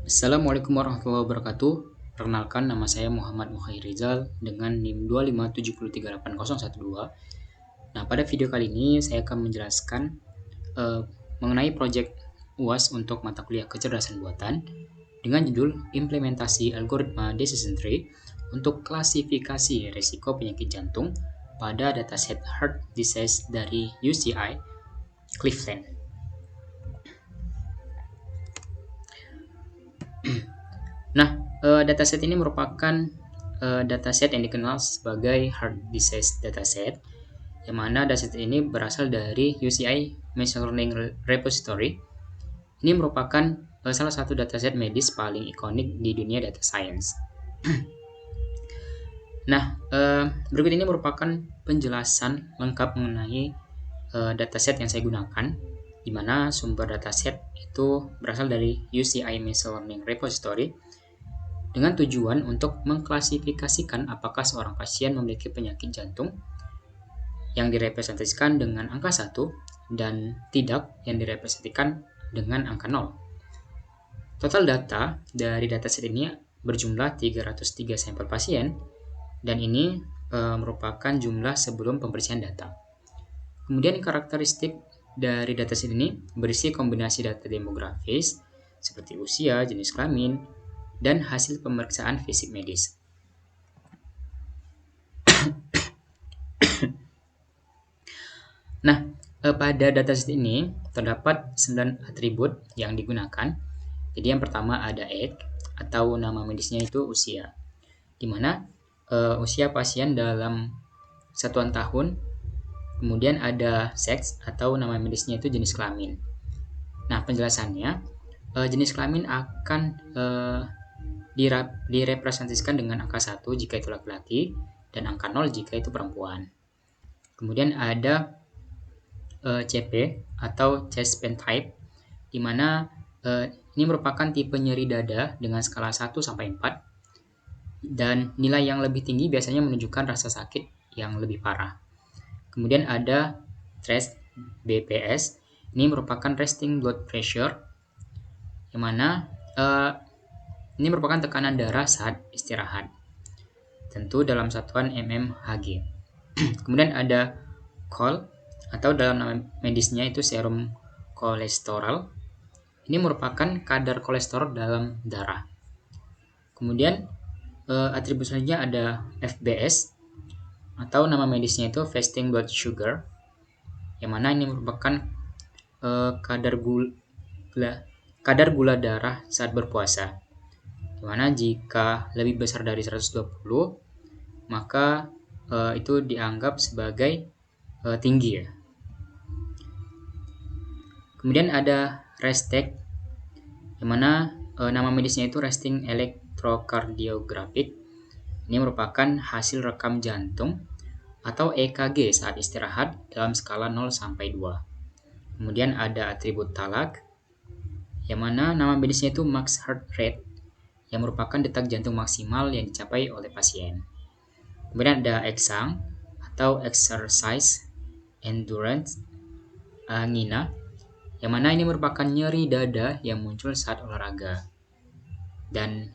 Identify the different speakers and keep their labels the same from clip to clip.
Speaker 1: Assalamualaikum warahmatullahi wabarakatuh. Perkenalkan, nama saya Muhammad Mukhairizal dengan NIM 257380112. Nah, pada video kali ini saya akan menjelaskan mengenai proyek UAS untuk mata kuliah kecerdasan buatan dengan judul Implementasi Algoritma Decision Tree untuk klasifikasi risiko penyakit jantung pada dataset Heart Disease dari UCI Cleveland. Nah, dataset ini merupakan dataset yang dikenal sebagai Heart Disease Dataset, yang mana dataset ini berasal dari UCI Machine Learning Repository. Ini merupakan salah satu dataset medis paling ikonik di dunia data science. Nah, berikut ini merupakan penjelasan lengkap mengenai dataset yang saya gunakan, di mana sumber dataset itu berasal dari UCI Machine Learning Repository, dengan tujuan untuk mengklasifikasikan apakah seorang pasien memiliki penyakit jantung yang direpresentasikan dengan angka 1 dan tidak yang direpresentasikan dengan angka 0. Total data dari dataset ini berjumlah 303 sampel pasien, dan ini merupakan jumlah sebelum pembersihan data. Kemudian karakteristik dari dataset ini berisi kombinasi data demografis seperti usia, jenis kelamin, dan hasil pemeriksaan fisik medis. Nah, pada dataset ini terdapat 9 atribut yang digunakan. Jadi yang pertama ada age atau nama medisnya itu usia, di mana usia pasien dalam satuan tahun. Kemudian ada seks atau nama medisnya itu jenis kelamin. Nah, penjelasannya, jenis kelamin akan direpresentasikan dengan angka 1 jika itu laki-laki dan angka 0 jika itu perempuan. Kemudian ada CP atau chest pain type, di mana ini merupakan tipe nyeri dada dengan skala 1 sampai 4, dan nilai yang lebih tinggi biasanya menunjukkan rasa sakit yang lebih parah. Kemudian ada TREST BPS, ini merupakan resting blood pressure, yang mana ini merupakan tekanan darah saat istirahat, tentu dalam satuan mmHg. Kemudian ada COL atau dalam nama medisnya itu serum kolesterol. Ini merupakan kadar kolesterol dalam darah. Kemudian atribut selanjutnya ada FBS atau nama medisnya itu fasting blood sugar, yang mana ini merupakan kadar gula darah saat berpuasa, di mana jika lebih besar dari 120 maka itu dianggap sebagai tinggi ya. Kemudian ada RESTEC, yang mana nama medisnya itu resting electrocardiographic. Ini merupakan hasil rekam jantung atau EKG saat istirahat dalam skala 0 sampai 2. Kemudian ada atribut TALAC, yang mana nama medisnya itu max heart rate, yang merupakan detak jantung maksimal yang dicapai oleh pasien. Kemudian ada EXANG atau exercise endurance angina, yang mana ini merupakan nyeri dada yang muncul saat olahraga. Dan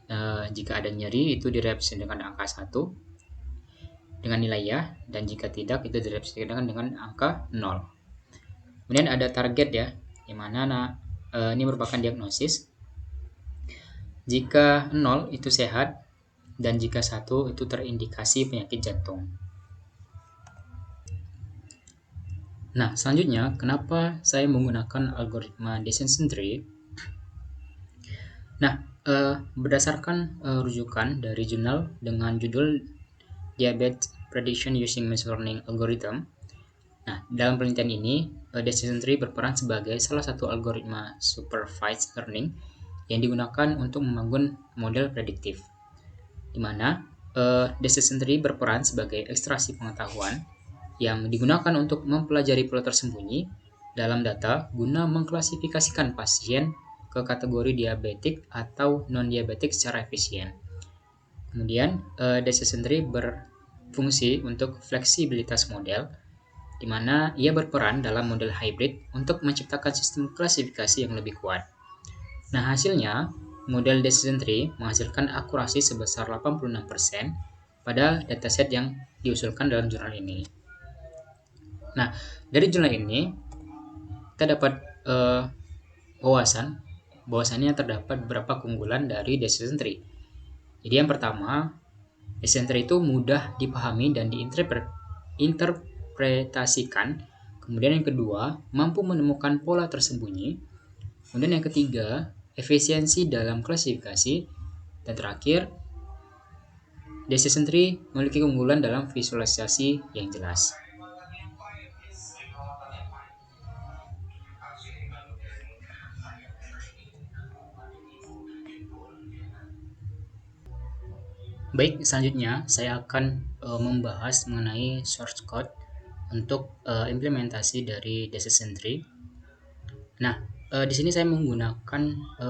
Speaker 1: jika ada nyeri itu direpresentasikan dengan angka 1 dengan nilai ya, dan jika tidak itu direpresentasikan dengan angka 0. Kemudian ada target ya, yang mana ini merupakan diagnosis. Jika 0 itu sehat, dan jika 1 itu terindikasi penyakit jantung. Nah, selanjutnya, kenapa saya menggunakan algoritma decision tree? Nah, berdasarkan rujukan dari jurnal dengan judul Diabetes Prediction Using Machine Learning Algorithm. Nah, dalam penelitian ini, decision tree berperan sebagai salah satu algoritma supervised learning yang digunakan untuk membangun model prediktif, di mana decision tree berperan sebagai ekstraksi pengetahuan yang digunakan untuk mempelajari pola tersembunyi dalam data guna mengklasifikasikan pasien ke kategori diabetik atau non-diabetik secara efisien. Kemudian, decision tree berfungsi untuk fleksibilitas model, di mana ia berperan dalam model hybrid untuk menciptakan sistem klasifikasi yang lebih kuat. Nah, hasilnya, model decision tree menghasilkan akurasi sebesar 86% pada dataset yang diusulkan dalam jurnal ini. Nah, dari jurnal ini kita dapat bahwasannya terdapat beberapa keunggulan dari decision tree. Jadi yang pertama, decision tree itu mudah dipahami dan diinterpretasikan. Kemudian yang kedua, mampu menemukan pola tersembunyi. Kemudian yang ketiga, efisiensi dalam klasifikasi. Dan terakhir, decision tree memiliki keunggulan dalam visualisasi yang jelas. Baik, selanjutnya saya akan membahas mengenai source code untuk implementasi dari decision tree. Nah, di sini saya menggunakan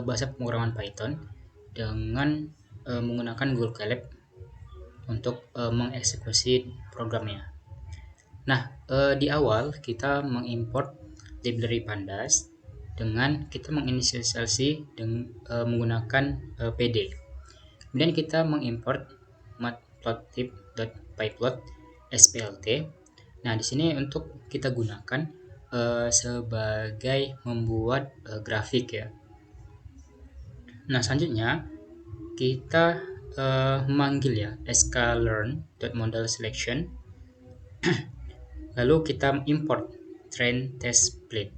Speaker 1: bahasa pemrograman Python dengan menggunakan Google Colab untuk mengeksekusi programnya. Nah, di awal kita mengimport library pandas dengan kita menginisialisasi menggunakan pd. Kemudian kita mengimport matplotlib.pyplot splt. Nah, di sini untuk kita gunakan sebagai membuat grafik ya. Nah, selanjutnya kita memanggil ya sklearn.model_selection. Lalu kita import train test split.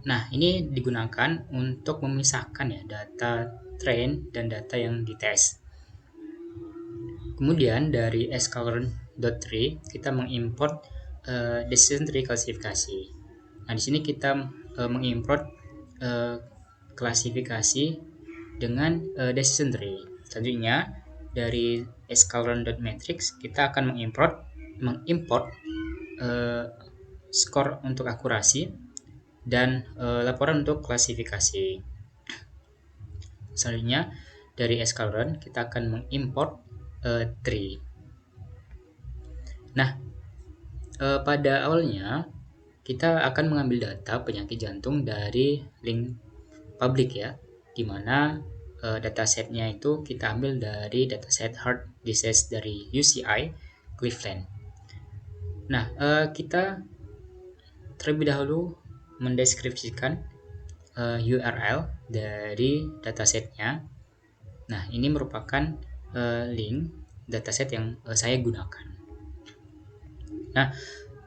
Speaker 1: Nah, ini digunakan untuk memisahkan ya data train dan data yang dites. Kemudian dari sklearn.tree kita mengimport decision tree klasifikasi. Nah, di sini kita mengimport klasifikasi dengan decision tree. Selanjutnya dari sklearn.matrix kita akan mengimport skor untuk akurasi dan laporan untuk klasifikasi. Selanjutnya dari sklearn kita akan mengimport tree. Nah, pada awalnya kita akan mengambil data penyakit jantung dari link publik ya, di mana datasetnya itu kita ambil dari dataset heart disease dari UCI Cleveland. Nah, kita terlebih dahulu mendeskripsikan URL dari datasetnya. Nah, ini merupakan link dataset yang saya gunakan. Nah,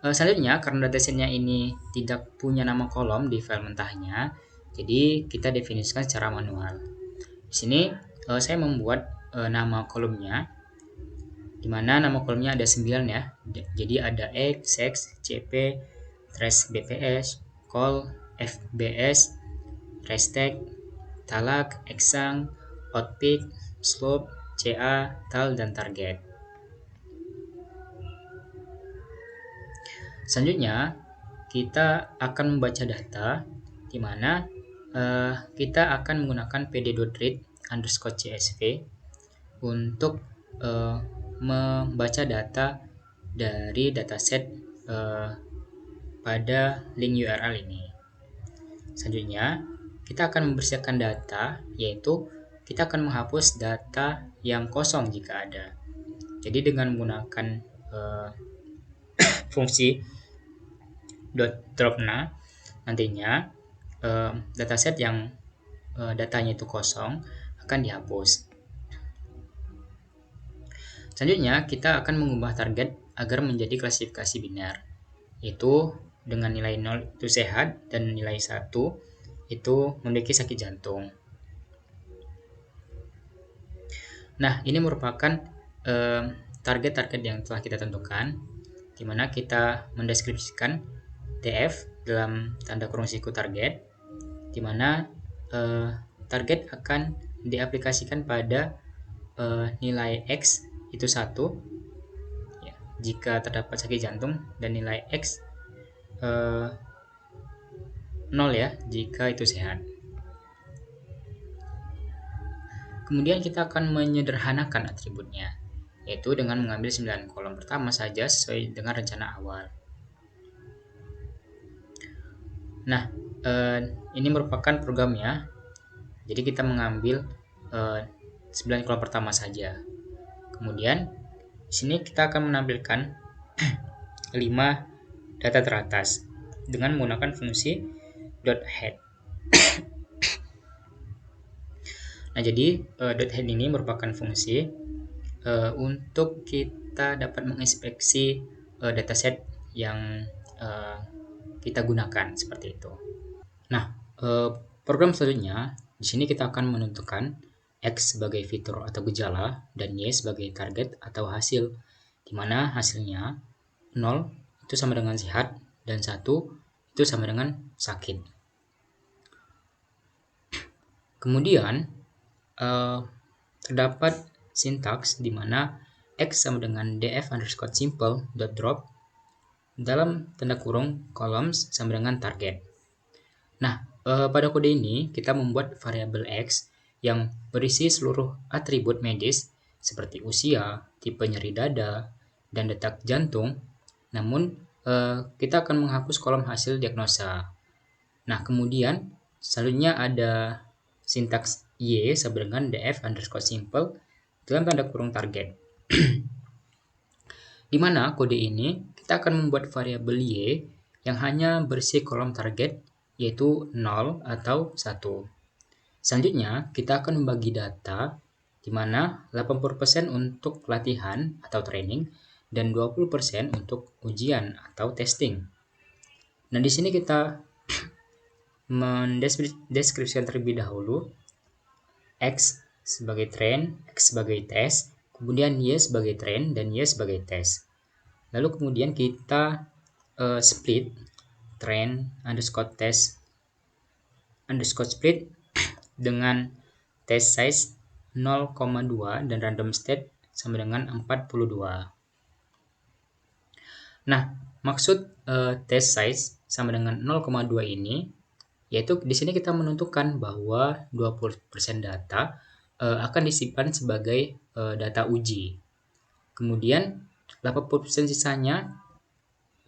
Speaker 1: selanjutnya karena datasetnya ini tidak punya nama kolom di file mentahnya, jadi kita definisikan secara manual. Di sini saya membuat nama kolomnya, di mana nama kolomnya ada 9 ya. Jadi ada X, Sex, CP, Trace BPS, Call, FBS, Restek, Talak, Exang, Outpick, Slope, CA, Tal, dan Target. Selanjutnya, kita akan membaca data, di mana kita akan menggunakan pd.read_csv untuk membaca data dari dataset pada link URL ini. Selanjutnya, kita akan membersihkan data, yaitu kita akan menghapus data yang kosong jika ada. Jadi dengan menggunakan fungsi .dropna, nantinya dataset yang datanya itu kosong akan dihapus. Selanjutnya, kita akan mengubah target agar menjadi klasifikasi biner, yaitu dengan nilai 0 itu sehat dan nilai 1 itu memiliki sakit jantung. Nah, ini merupakan target-target yang telah kita tentukan, di mana kita mendeskripsikan TF dalam tanda kurung siku target, di mana target akan diaplikasikan pada nilai X itu 1 ya, jika terdapat sakit jantung, dan nilai X 0 ya jika itu sehat. Kemudian kita akan menyederhanakan atributnya, yaitu dengan mengambil 9 kolom pertama saja sesuai dengan rencana awal. Nah, ini merupakan programnya. Jadi kita mengambil 9 kolom pertama saja. Kemudian di sini kita akan menampilkan 5 data teratas dengan menggunakan fungsi .head. Nah, jadi .head ini merupakan fungsi untuk kita dapat menginspeksi dataset yang kita gunakan seperti itu. Nah, program selanjutnya di sini kita akan menentukan X sebagai fitur atau gejala dan Y sebagai target atau hasil, di mana hasilnya 0 itu sama dengan sehat dan 1 itu sama dengan sakit. Kemudian terdapat sintaks di mana X sama dengan df_simple.drop dalam tanda kurung columns sama dengan target. Nah, pada kode ini kita membuat variabel X yang berisi seluruh atribut medis seperti usia, tipe nyeri dada, dan detak jantung. Namun, kita akan menghapus kolom hasil diagnosa. Nah, kemudian selanjutnya ada sintaks Y sama dengan df_simple dalam tanda kurung target. Di mana kode ini kita akan membuat variabel Y yang hanya berisi kolom target yaitu 0 atau 1. Selanjutnya, kita akan membagi data di mana 80% untuk latihan atau training dan 20% untuk ujian atau testing. Nah, di sini kita mendeskripsikan terlebih dahulu X sebagai train, X sebagai tes, kemudian Y sebagai train dan Y sebagai tes. Lalu kemudian kita split train underscore test underscore split dengan test size 0,2 dan random state sama dengan 42. Nah, maksud test size sama dengan 0,2 ini yaitu di sini kita menentukan bahwa 20% data akan disimpan sebagai data uji. Kemudian 80% sisanya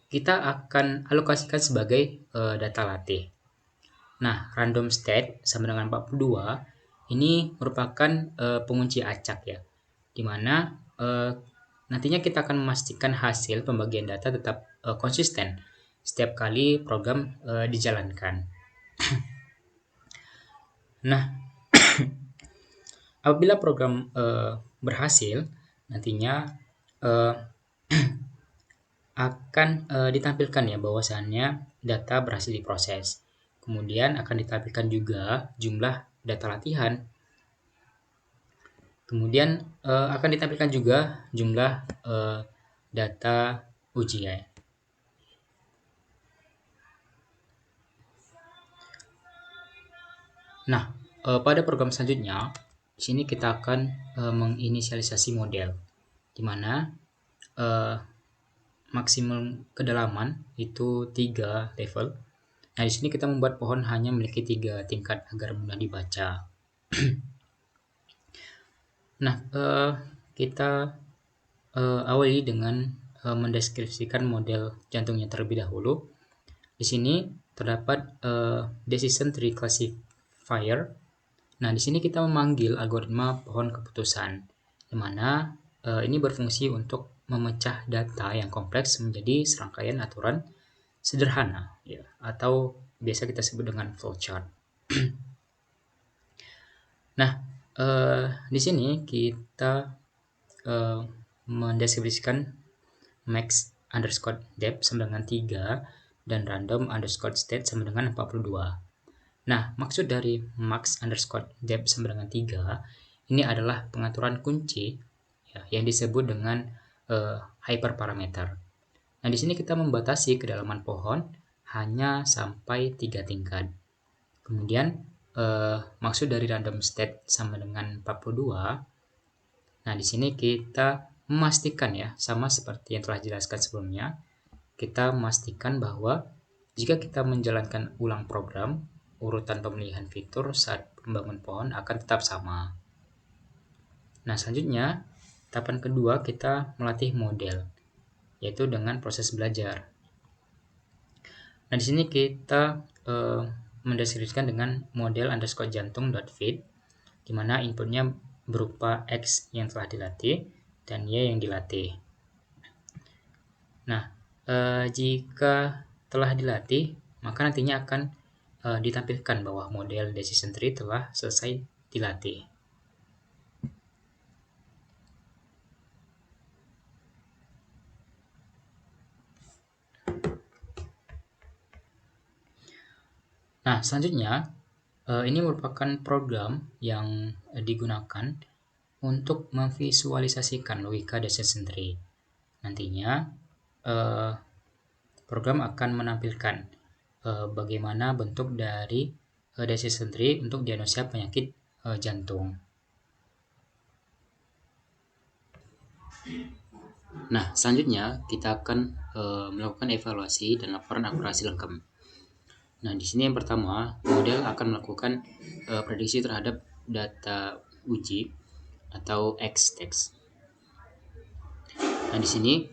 Speaker 1: kita akan alokasikan sebagai data latih. Nah, random state sama dengan 42 ini merupakan pengunci acak ya, dimana nantinya kita akan memastikan hasil pembagian data tetap konsisten setiap kali program dijalankan. Nah, apabila program berhasil, nantinya akan ditampilkan ya bahwasannya data berhasil diproses. Kemudian akan ditampilkan juga jumlah data latihan. Kemudian akan ditampilkan juga jumlah data ujian. Nah, pada program selanjutnya, di sini kita akan menginisialisasi model, di mana maksimum kedalaman itu 3 level. Nah, di sini kita membuat pohon hanya memiliki 3 tingkat agar mudah dibaca. Nah, kita awali dengan mendeskripsikan model jantungnya terlebih dahulu. Di sini terdapat decision tree classifier. Nah, di sini kita memanggil algoritma pohon keputusan, di mana ini berfungsi untuk memecah data yang kompleks menjadi serangkaian aturan sederhana, ya, atau biasa kita sebut dengan flowchart. Nah, di sini kita mendeskripsikan max underscore depth sama dengan 3 dan random underscore state sama dengan 42. Nah, maksud dari max underscore depth sama dengan 3 ini adalah pengaturan kunci ya, yang disebut dengan hyperparameter. Nah, di sini kita membatasi kedalaman pohon hanya sampai 3 tingkat. Kemudian maksud dari random state sama dengan 42. Nah, di sini kita memastikan ya, sama seperti yang telah dijelaskan sebelumnya, kita memastikan bahwa jika kita menjalankan ulang program, urutan pemilihan fitur saat membangun pohon akan tetap sama. Nah, selanjutnya tahapan kedua kita melatih model, yaitu dengan proses belajar. Nah, di sini kita mendeskripsikan dengan model underscore jantung.feed. di mana inputnya berupa X yang telah dilatih dan Y yang dilatih. Nah, jika telah dilatih, maka nantinya akan ditampilkan bahwa model decision tree telah selesai dilatih. Nah, selanjutnya, ini merupakan program yang digunakan untuk memvisualisasikan logika decision tree. Nantinya, program akan menampilkan bagaimana bentuk dari decision tree untuk diagnosa penyakit jantung. Nah, selanjutnya kita akan melakukan evaluasi dan laporan akurasi lengkap. Nah, di sini yang pertama, model akan melakukan prediksi terhadap data uji atau X-text. Nah, di sini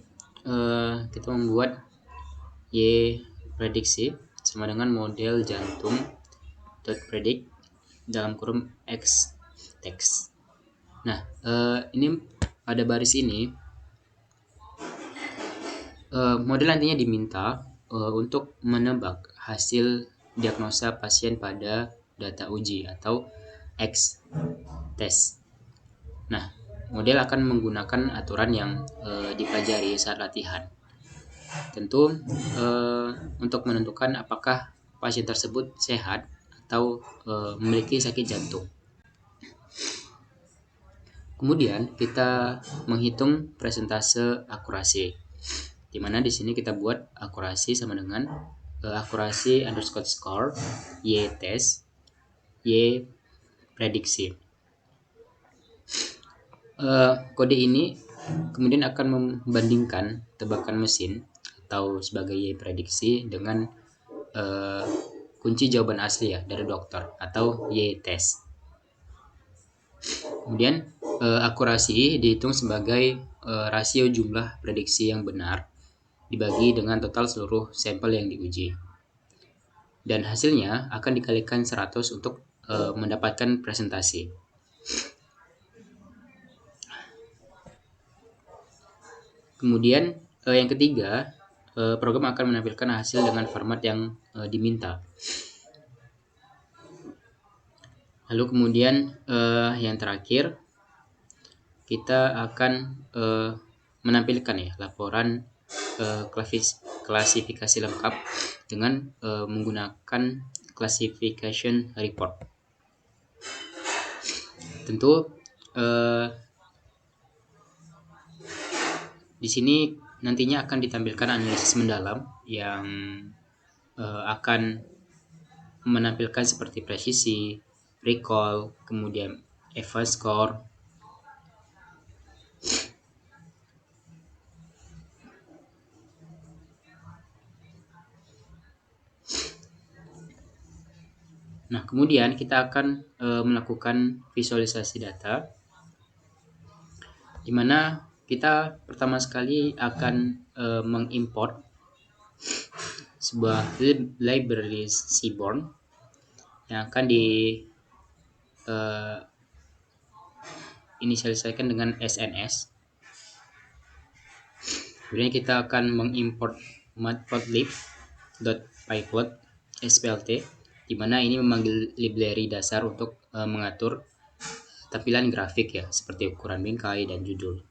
Speaker 1: kita membuat Y prediksi sama dengan model jantung .predict dalam kurung X-text. Nah, ini pada baris ini model nantinya diminta untuk menebak hasil diagnosa pasien pada data uji atau X-test. Nah, model akan menggunakan aturan yang dipelajari saat latihan. Tentu untuk menentukan apakah pasien tersebut sehat atau memiliki sakit jantung. Kemudian kita menghitung presentase akurasi, di mana di sini kita buat akurasi sama dengan akurasi _score Y test Y prediksi. Kode ini kemudian akan membandingkan tebakan mesin atau sebagai Y prediksi dengan kunci jawaban asli ya dari dokter atau Y test. Kemudian akurasi dihitung sebagai rasio jumlah prediksi yang benar dibagi dengan total seluruh sampel yang diuji. Dan hasilnya akan dikalikan 100 untuk mendapatkan presentasi. Kemudian yang ketiga, program akan menampilkan hasil dengan format yang diminta. Lalu kemudian yang terakhir, kita akan menampilkan ya laporan klasifikasi lengkap dengan menggunakan classification report. Tentu di sini nantinya akan ditampilkan analisis mendalam yang akan menampilkan seperti presisi, recall, kemudian EVA score. Nah, kemudian kita akan melakukan visualisasi data, di mana kita pertama sekali akan mengimport sebuah library Seaborn yang akan inisialisasikan dengan SNS. Kemudian kita akan mengimport matplotlib.pyplot splt, di mana ini memanggil library dasar untuk mengatur tampilan grafik ya, seperti ukuran bingkai dan judul.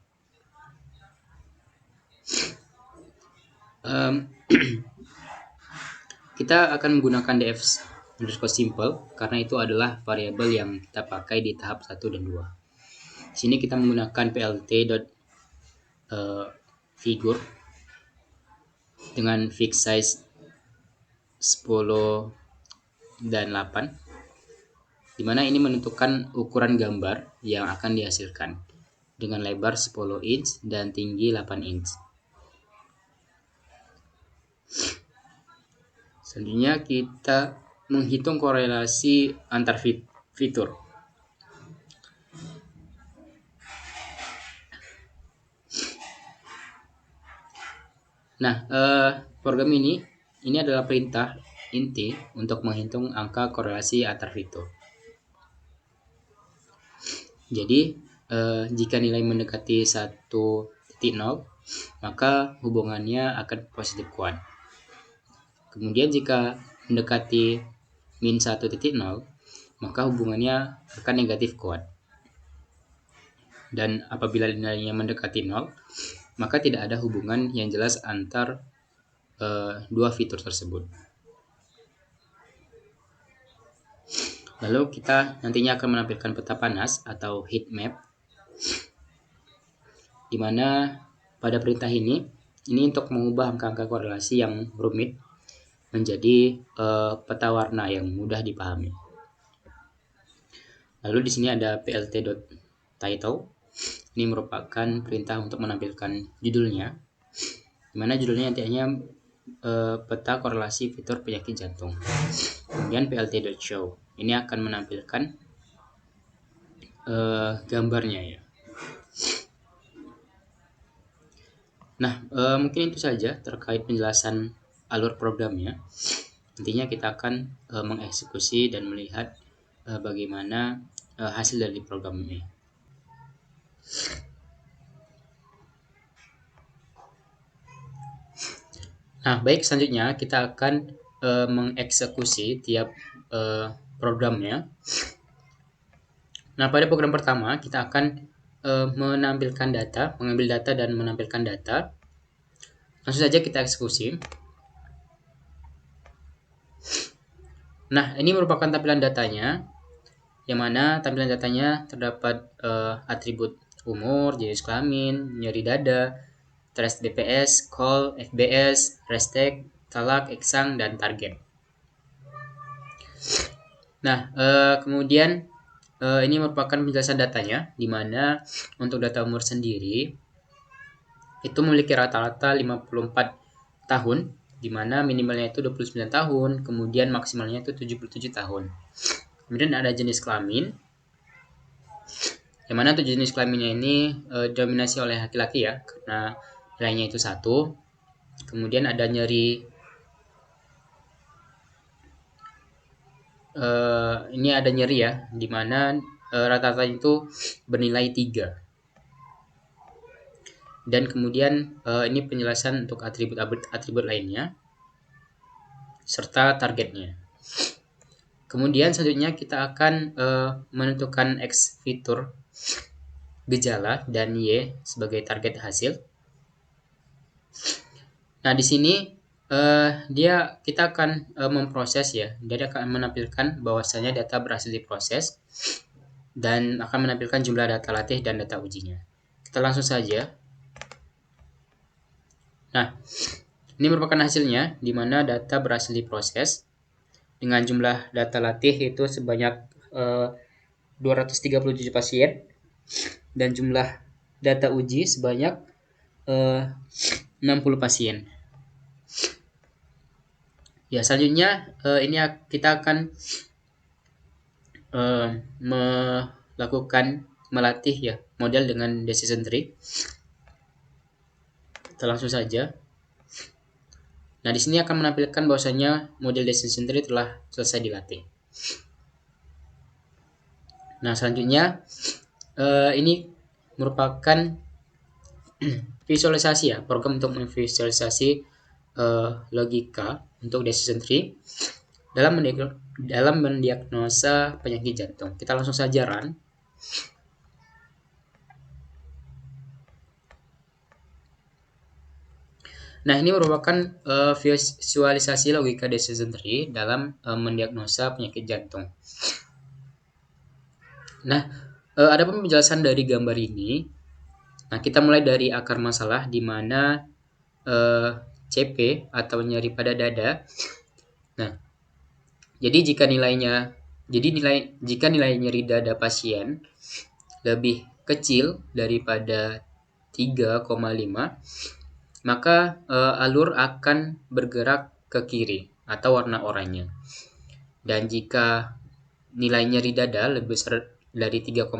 Speaker 1: Kita akan menggunakan df_simple karena itu adalah variabel yang kita pakai di tahap 1 dan 2. Di sini kita menggunakan plt.figure dengan fix size 10 dan 8, di mana ini menentukan ukuran gambar yang akan dihasilkan dengan lebar 10 inch dan tinggi 8 inch. Selanjutnya kita menghitung korelasi antar fitur. Nah, program ini adalah perintah inti untuk menghitung angka korelasi antar fitur. Jadi jika nilai mendekati 1.0, maka hubungannya akan positif kuat. Kemudian jika mendekati min 1.0, maka hubungannya akan negatif kuat. Dan apabila nilainya mendekati 0, maka tidak ada hubungan yang jelas antar dua fitur tersebut. Lalu kita nantinya akan menampilkan peta panas atau heat map, di mana pada perintah ini untuk mengubah angka-angka korelasi yang rumit menjadi peta warna yang mudah dipahami. Lalu di sini ada plt.title. Ini merupakan perintah untuk menampilkan judulnya, di mana judulnya nantinya peta korelasi fitur penyakit jantung. Kemudian plt.show. Ini akan menampilkan gambarnya ya. Nah, mungkin itu saja terkait penjelasan alur programnya. Nantinya kita akan mengeksekusi dan melihat bagaimana hasil dari program ini. Nah, baik, selanjutnya kita akan mengeksekusi tiap programnya. Nah, pada program pertama kita akan menampilkan data, mengambil data dan menampilkan data. Langsung saja kita eksekusi. Nah, ini merupakan tampilan datanya, yang mana tampilan datanya terdapat atribut umur, jenis kelamin, nyeri dada, trace BPS, call, FBS, restek, talak, eksang, dan target. Nah, kemudian ini merupakan penjelasan datanya, di mana untuk data umur sendiri itu memiliki rata-rata 54 tahun, di mana minimalnya itu 29 tahun, kemudian maksimalnya itu 77 tahun. Kemudian ada jenis kelamin, yang mana tuh jenis kelaminnya ini dominasi oleh laki-laki ya, karena nilainya itu 1. Kemudian ada nyeri, ini ada nyeri ya, dimana rata-rata itu bernilai 3. Dan kemudian ini penjelasan untuk atribut lainnya serta targetnya. Kemudian selanjutnya kita akan menentukan X fitur gejala dan Y sebagai target hasil. Nah, di sini kita akan memproses ya. Dia akan menampilkan bahwasanya data berhasil diproses dan akan menampilkan jumlah data latih dan data ujinya. Kita langsung saja. Nah, ini merupakan hasilnya, di mana data berhasil diproses dengan jumlah data latih itu sebanyak 237 pasien dan jumlah data uji sebanyak 60 pasien. Ya, selanjutnya ini kita akan melatih ya model dengan decision tree. Kita langsung saja. Nah, di sini akan menampilkan bahwasanya model decision tree telah selesai dilatih. Nah, selanjutnya ini merupakan visualisasi ya, program untuk memvisualisasi logika untuk decision tree dalam mendiagnosa penyakit jantung. Kita langsung saja run. Nah, ini merupakan visualisasi logika decision tree dalam mendiagnosa penyakit jantung. Nah, ada pun penjelasan dari gambar ini. Nah, kita mulai dari akar masalah, di mana CP atau nyeri pada dada. Nah, jadi jika nilai nyeri dada pasien lebih kecil daripada 3,5, maka alur akan bergerak ke kiri atau warna oranye. Dan jika nilai nyeri dada lebih besar dari 3,5,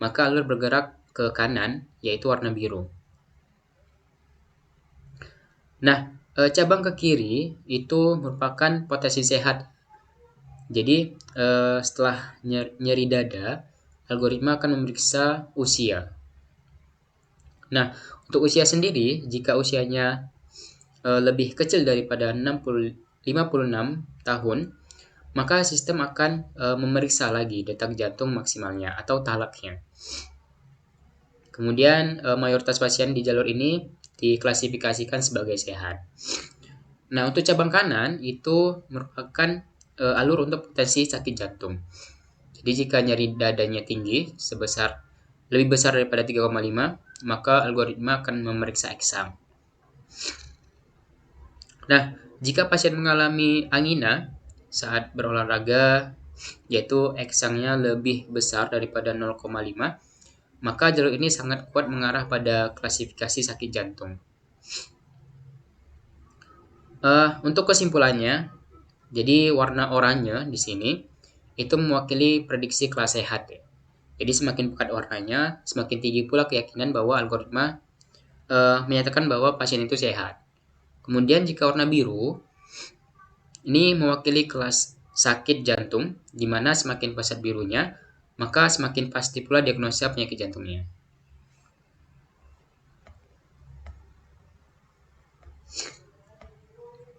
Speaker 1: maka alur bergerak ke kanan, yaitu warna biru. Nah, cabang ke kiri itu merupakan potensi sehat. Jadi setelah nyeri dada algoritma akan memeriksa usia. Nah, untuk usia sendiri, jika usianya lebih kecil daripada 56 tahun, maka sistem akan memeriksa lagi detak jantung maksimalnya atau talaknya. Kemudian mayoritas pasien di jalur ini diklasifikasikan sebagai sehat. Nah, untuk cabang kanan itu merupakan alur untuk potensi sakit jantung. Jadi jika nyeri dadanya tinggi lebih besar daripada 3,5, maka algoritma akan memeriksa eksang. Nah, jika pasien mengalami angina saat berolahraga, yaitu eksangnya lebih besar daripada 0,5, maka jalur ini sangat kuat mengarah pada klasifikasi sakit jantung. Untuk kesimpulannya, jadi warna oranye di sini itu mewakili prediksi kelas sehat ya. Jadi semakin pekat warnanya, semakin tinggi pula keyakinan bahwa algoritma menyatakan bahwa pasien itu sehat. Kemudian jika warna biru, ini mewakili kelas sakit jantung, di mana semakin pesat birunya, maka semakin pasti pula diagnosa penyakit jantungnya.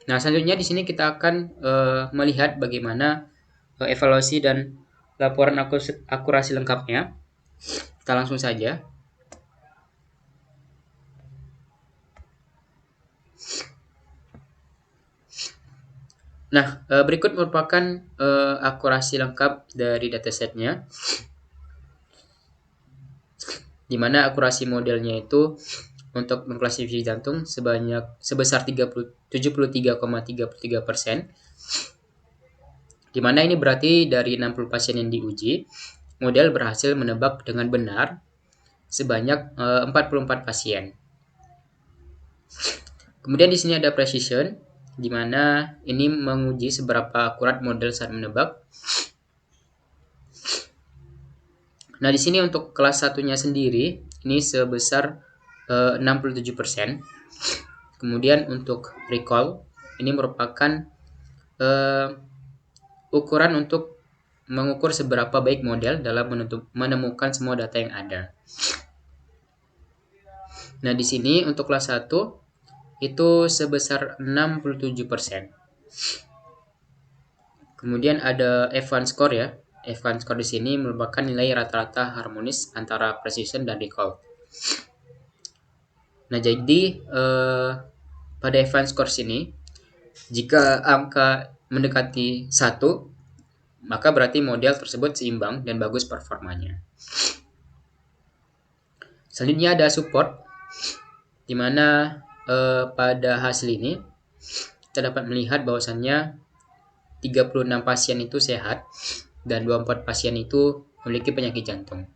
Speaker 1: Nah, selanjutnya di sini kita akan melihat bagaimana evaluasi dan laporan akurasi lengkapnya. Kita langsung saja. Nah, berikut merupakan akurasi lengkap dari datasetnya, di mana akurasi modelnya itu untuk mengklasifikasi jantung sebesar 73,33%, di mana ini berarti dari 60 pasien yang diuji, model berhasil menebak dengan benar sebanyak 44 pasien. Kemudian di sini ada precision, di mana ini menguji seberapa akurat model saat menebak. Nah, di sini untuk kelas satunya sendiri ini sebesar 67%. Kemudian untuk recall ini merupakan ukuran untuk mengukur seberapa baik model dalam menemukan semua data yang ada. Nah, di sini untuk kelas 1 itu sebesar 67%. Kemudian ada F1 score ya. F1 score di sini merupakan nilai rata-rata harmonis antara precision dan recall. Nah, jadi pada F1 score sini, jika angka mendekati 1, maka berarti model tersebut seimbang dan bagus performanya. Selanjutnya ada support, di mana pada hasil ini kita dapat melihat bahwasannya 36 pasien itu sehat dan 24 pasien itu memiliki penyakit jantung.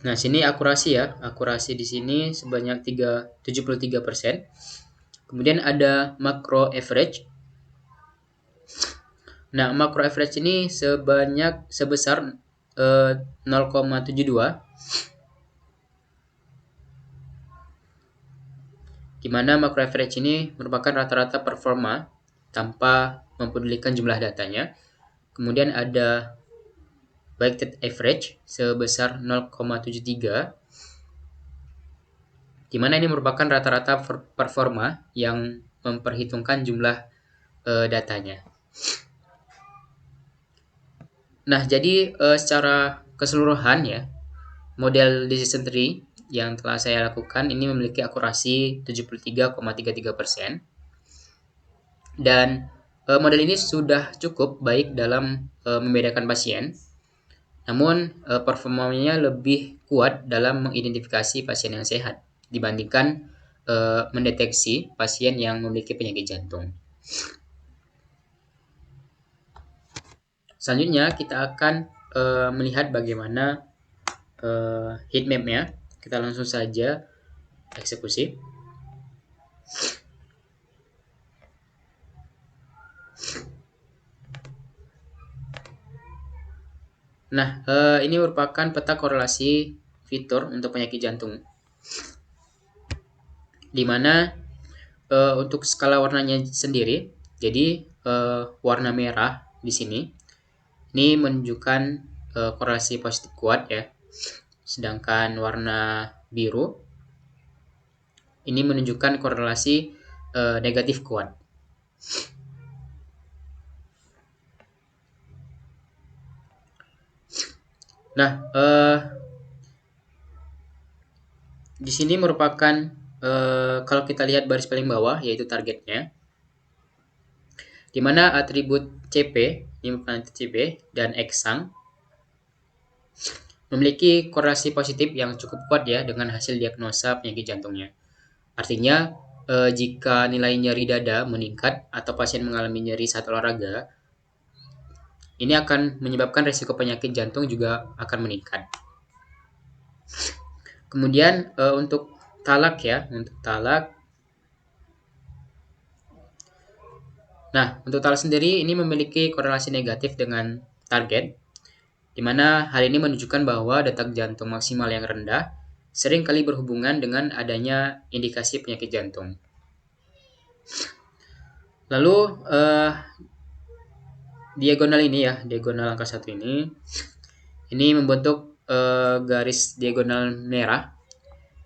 Speaker 1: Nah, sini akurasi ya. Akurasi di sini sebanyak 73%. Kemudian ada macro average. Nah, macro average ini sebesar 0,72, di mana macro average ini merupakan rata-rata performa tanpa mempedulikan jumlah datanya. Kemudian ada weighted average sebesar 0,73, di mana ini merupakan rata-rata performa yang memperhitungkan jumlah datanya. Nah, jadi secara keseluruhan ya, model decision tree yang telah saya lakukan ini memiliki akurasi 73,33%. Dan model ini sudah cukup baik dalam membedakan pasien. Namun performanya lebih kuat dalam mengidentifikasi pasien yang sehat dibandingkan mendeteksi pasien yang memiliki penyakit jantung. Selanjutnya kita akan melihat bagaimana heat map-nya. Kita langsung saja eksekusi. Nah, ini merupakan peta korelasi fitur untuk penyakit jantung, di mana untuk skala warnanya sendiri, jadi warna merah di sini ini menunjukkan korelasi positif kuat ya. Sedangkan warna biru ini menunjukkan korelasi negatif kuat. Nah, di sini merupakan kalau kita lihat baris paling bawah yaitu targetnya, di mana atribut CP, ini merupakan CP dan eksang memiliki korelasi positif yang cukup kuat ya dengan hasil diagnosa penyakit jantungnya. Artinya, jika nilai nyeri dada meningkat atau pasien mengalami nyeri saat olahraga, ini akan menyebabkan risiko penyakit jantung juga akan meningkat. Kemudian untuk talak ya, untuk talak. Nah, untuk talak sendiri ini memiliki korelasi negatif dengan target, di mana hal ini menunjukkan bahwa detak jantung maksimal yang rendah sering kali berhubungan dengan adanya indikasi penyakit jantung. Lalu diagonal ini ya, diagonal angka 1 ini membentuk garis diagonal merah,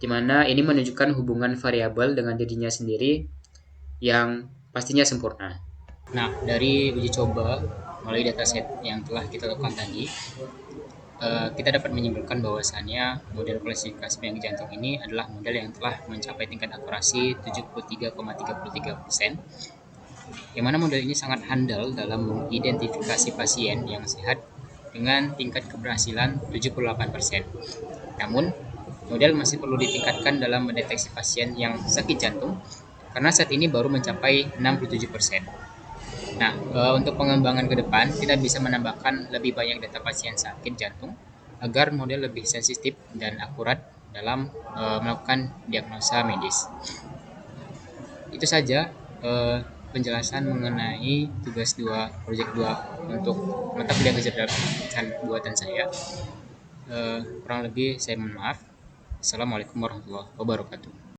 Speaker 1: di mana ini menunjukkan hubungan variabel dengan dirinya sendiri yang pastinya sempurna. Nah, dari uji coba melalui dataset yang telah kita lakukan tadi, kita dapat menyimpulkan bahwasannya model klasifikasi penyakit jantung ini adalah model yang telah mencapai tingkat akurasi 73,33%, yang mana model ini sangat handal dalam mengidentifikasi pasien yang sehat dengan tingkat keberhasilan 78%. Namun, model masih perlu ditingkatkan dalam mendeteksi pasien yang sakit jantung, karena saat ini baru mencapai 67%. Nah, untuk pengembangan ke depan, kita bisa menambahkan lebih banyak data pasien sakit jantung agar model lebih sensitif dan akurat dalam melakukan diagnosa medis. Itu saja penjelasan mengenai tugas 2, proyek 2 untuk mata kuliah kecerdasan buatan saya. Kurang lebih saya mohon maaf. Assalamualaikum warahmatullahi wabarakatuh.